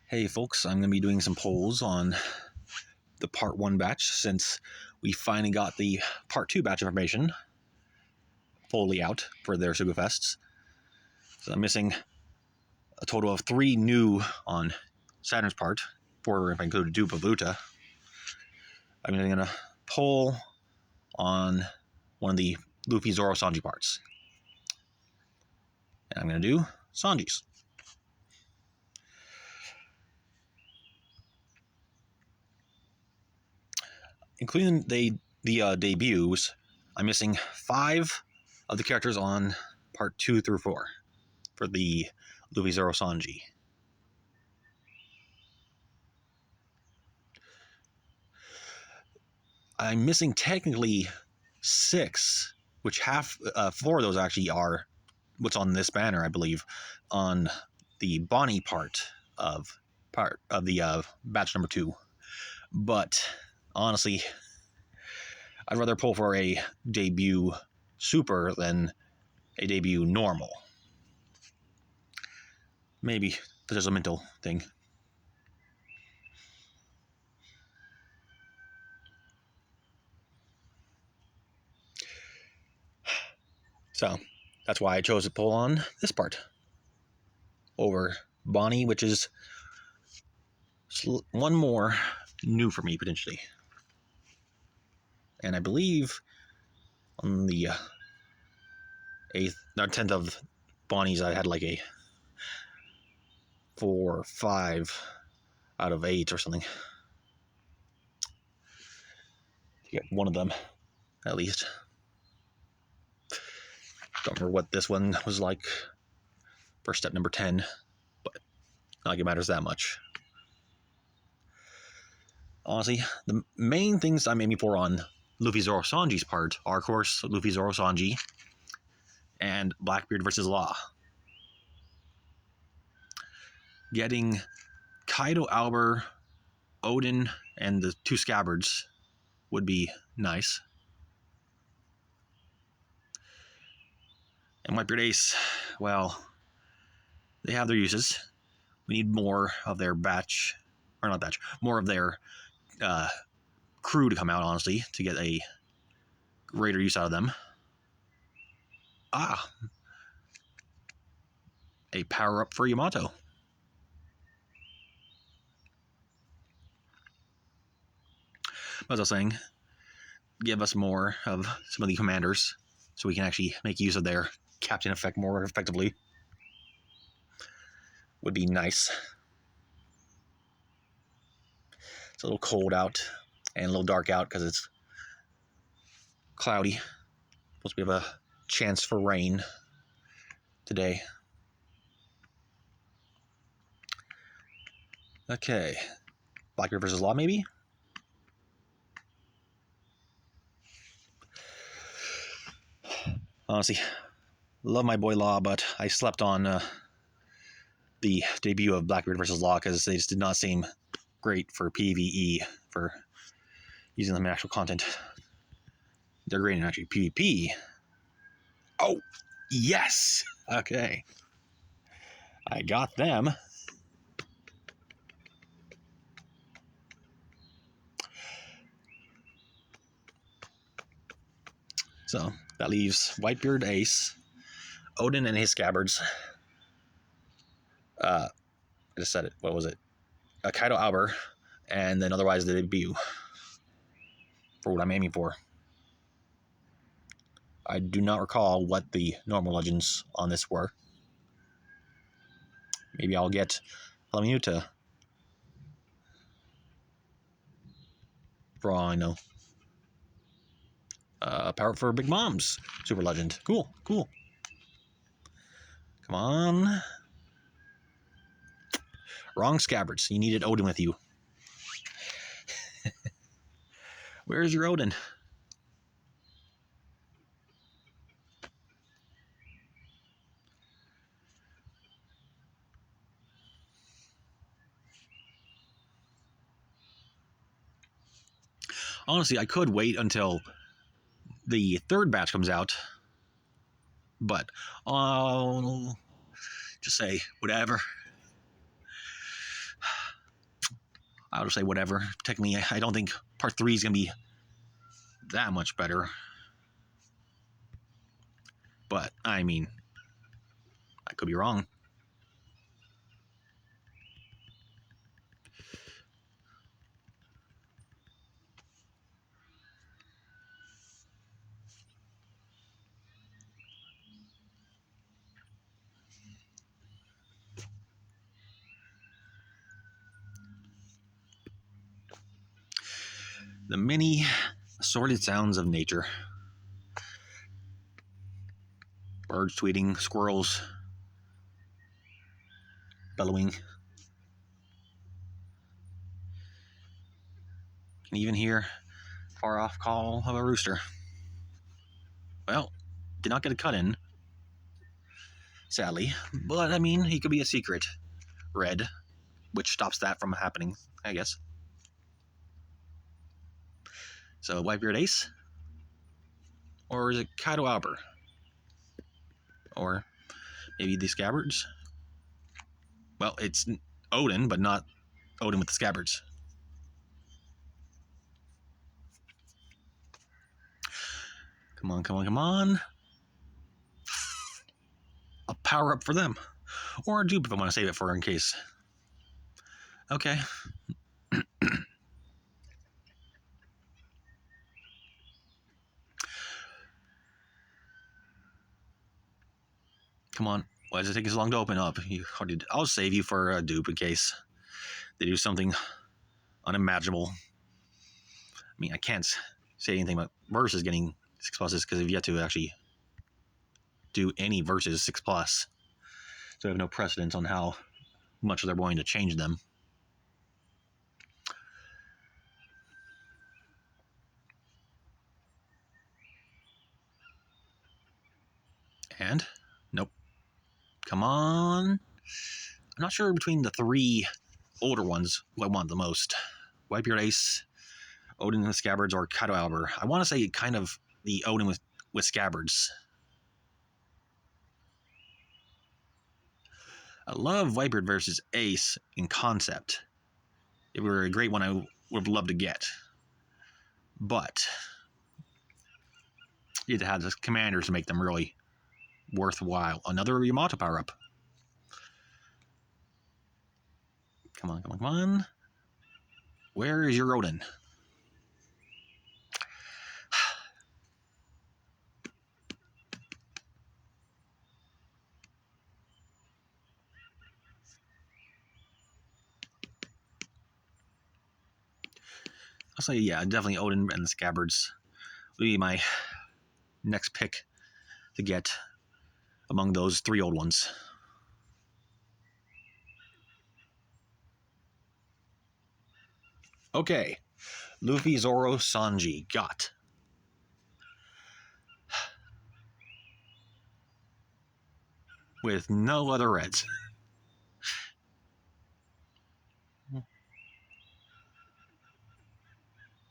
Hey folks, I'm going to be doing some polls on the part 1 batch since we finally got the part 2 batch information fully out for their Sugofests. So I'm missing a total of 3 new on Saturn's part, 4 if I include Dupavuta. I'm going to poll on one of the Luffy Zoro Sanji parts. And I'm going to do Sanji's. Including the debuts, I'm missing 5 of the characters on part 2 through 4 for the Luffy Zoro Sanji. I'm missing technically 6, which 4 of those actually are what's on this banner, I believe, on the Bonnie part of the batch number 2. But honestly, I'd rather pull for a debut super than a debut normal. Maybe there's a mental thing. So that's why I chose to pull on this part over Bonnie, which is one more new for me potentially. And I believe on the 8th or 10th of Bonnie's, I had like a 4 or 5 out of 8 or something. To get one of them, at least. Don't remember what this one was like for step number 10, but not like it matters that much. Honestly, the main things I'm aiming for on Luffy Zoro Sanji's part are, of course, Luffy Zoro Sanji and Blackbeard versus Law. Getting Kaido Albert, Odin, and the 2 Scabbards would be nice. And Whitebeard Ace, well, they have their uses. We need more of their more of their crew to come out, honestly, to get a greater use out of them. A power-up for Yamato. As I was saying, give us more of some of the commanders so we can actually make use of their captain effect more effectively. Would be nice. It's a little cold out and a little dark out because it's cloudy. Supposed to be have a chance for rain today. Okay. Blackbeard versus Law, maybe? Honestly, love my boy Law, but I slept on the debut of Blackbeard versus Law because they just did not seem great for PvE, for using them in actual content. They're great in actually PvP. Oh, yes! Okay. I got them. So that leaves Whitebeard Ace, Odin and his Scabbards. I just said it. What was it? Kaido Albert, and then otherwise the debut for what I'm aiming for. I do not recall what the normal legends on this were. Maybe I'll get Flamuta. For all I know. Power for Big Mom's super legend. Cool, cool. Come on. Wrong Scabbards. You needed Odin with you. Where's your Odin? Honestly, I could wait until the 3rd batch comes out, but I'll just say whatever. I'll just say whatever. Technically, I don't think part 3 is going to be that much better. But, I mean, I could be wrong. The many assorted sounds of nature. Birds tweeting, squirrels bellowing. Can even hear far off call of a rooster. Well, did not get a cut in, sadly. But, I mean, he could be a secret red, which stops that from happening, I guess. So, Whitebeard Ace? Or is it Kato Albert? Or maybe the Scabbards? Well, it's Odin, but not Odin with the Scabbards. Come on, come on, come on. A power up for them. Or a dupe if I want to save it for in case. Okay. Come on. Why does it take so long to open up? I'll save you for a dupe in case they do something unimaginable. I mean, I can't say anything about versus getting 6+s because I've yet to actually do any versus 6+. So I have no precedence on how much they're going to change them. And nope. Come on. I'm not sure between the 3 older ones who I want the most. Whitebeard Ace, Odin with Scabbards, or Kato Albert. I want to say kind of the Odin with Scabbards. I love Whitebeard versus Ace in concept. It were a great one I would love to get. But you had to have the commanders to make them really worthwhile. Another Yamato power-up. Come on, come on, come on. Where is your Odin? I'll say, yeah, definitely Odin and the Scabbards will be my next pick to get among those 3 old ones. Okay. Luffy, Zoro, Sanji. Got. With no other reds.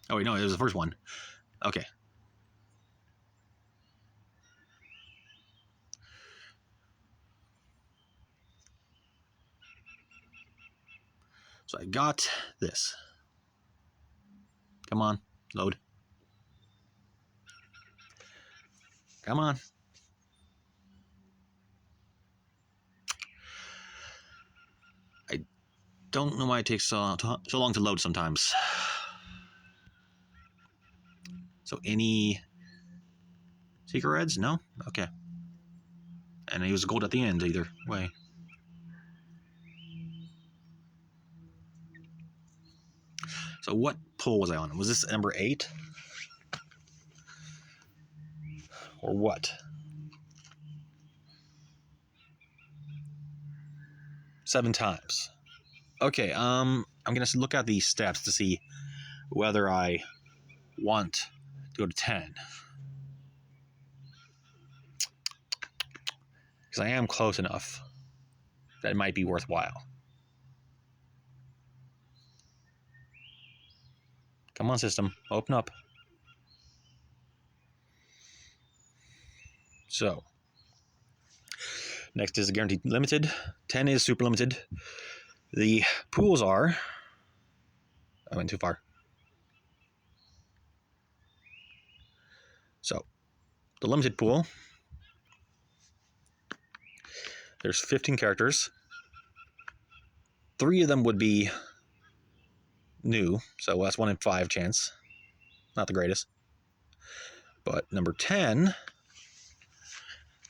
Oh, wait, no, it was the first one. Okay. So I got this. Come on, load. Come on. I don't know why it takes so long to load sometimes. So any secret reds? No? Okay. And he was gold at the end either way. So what pull was I on? Was this number 8? Or what? 7 times. Okay, I'm gonna look at these steps to see whether I want to go to 10. Because I am close enough that it might be worthwhile. Come on, system. Open up. So, next is the guaranteed limited. 10 is super limited. The pools are I went too far. So, the limited pool. There's 15 characters. 3 of them would be new, so that's 1 in 5 chance. Not the greatest. But number 10,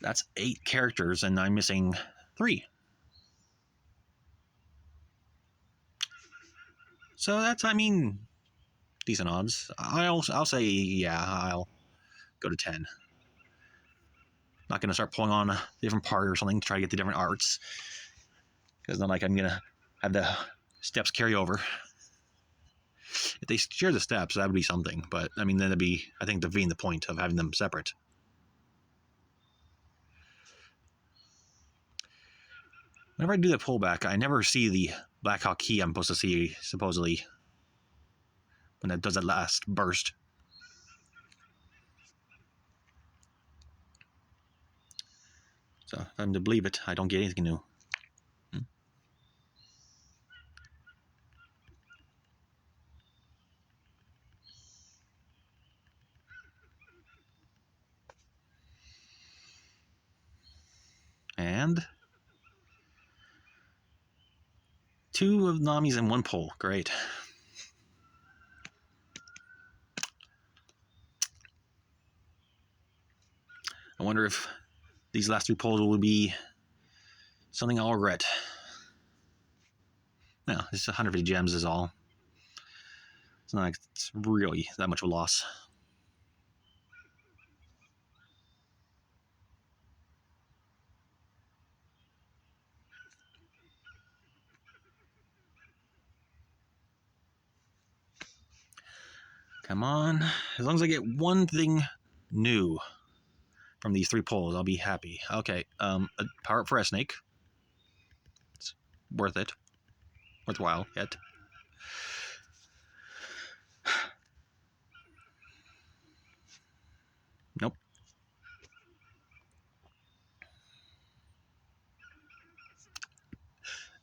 that's 8 characters, and I'm missing 3. So that's, I mean, decent odds. I'll say, yeah, I'll go to 10. Not going to start pulling on a different part or something to try to get the different arts. Because not like I'm going to have the steps carry over. If they share the steps, that would be something. But, I mean, then it'd be, I think, defeating the point of having them separate. Whenever I do the pullback, I never see the Black Hawk key I'm supposed to see, supposedly, when it does that last burst. So, if I'm to believe it, I don't get anything new. And 2 of Nami's and 1 pull. Great. I wonder if these last 3 pulls will be something I'll regret. No, it's 150 gems is all. It's not like it's really that much of a loss. Come on. As long as I get one thing new from these 3 pulls, I'll be happy. Okay, a power up for a snake. It's worth it. Worthwhile yet. Nope.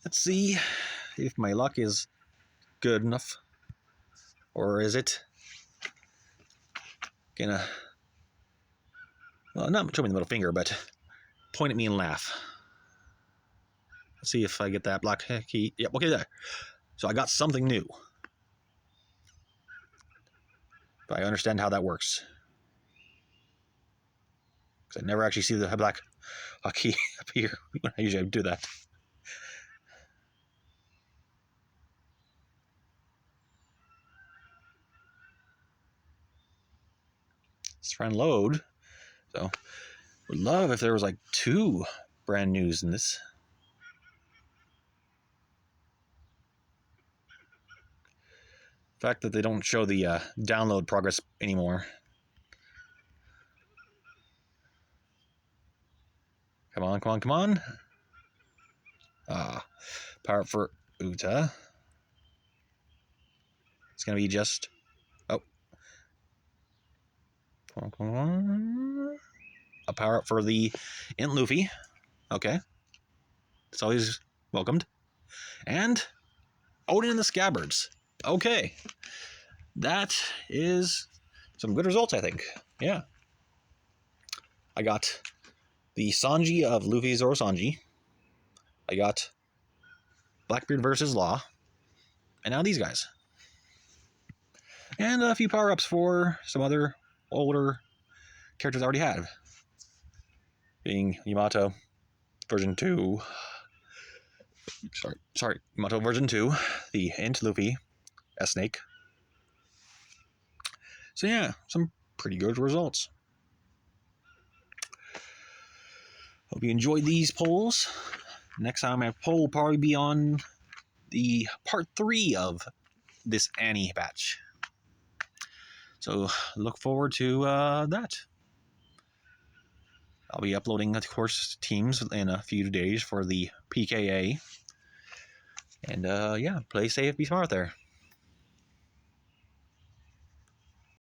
Let's see if my luck is good enough. Or is it gonna... Well, not show me the middle finger, but point at me and laugh. Let's see if I get that black key. Yep, okay, there. So I got something new. But I understand how that works. Because I never actually see the black key appear when I usually do that. Let's try and load. So, would love if there was like 2 brand news in this. The fact that they don't show the download progress anymore. Come on, come on, come on. Power up for Uta. It's going to be just... Oh. Come on, come on. A power up for the Int Luffy. Okay. It's always welcomed. And Odin and the Scabbards. Okay. That is some good results, I think. Yeah. I got the Sanji of Luffy Zoro Sanji. I got Blackbeard versus Law. And now these guys. And a few power-ups for some other older characters I already have. Being Yamato version 2. Sorry. Yamato version 2. The Int Luffy. S-Snake. So yeah, some pretty good results. Hope you enjoyed these polls. Next time my poll will probably be on the part 3 of this Annie batch. So look forward to that. I'll be uploading, of course, teams in a few days for the PKA. And yeah, play safe, be smart there.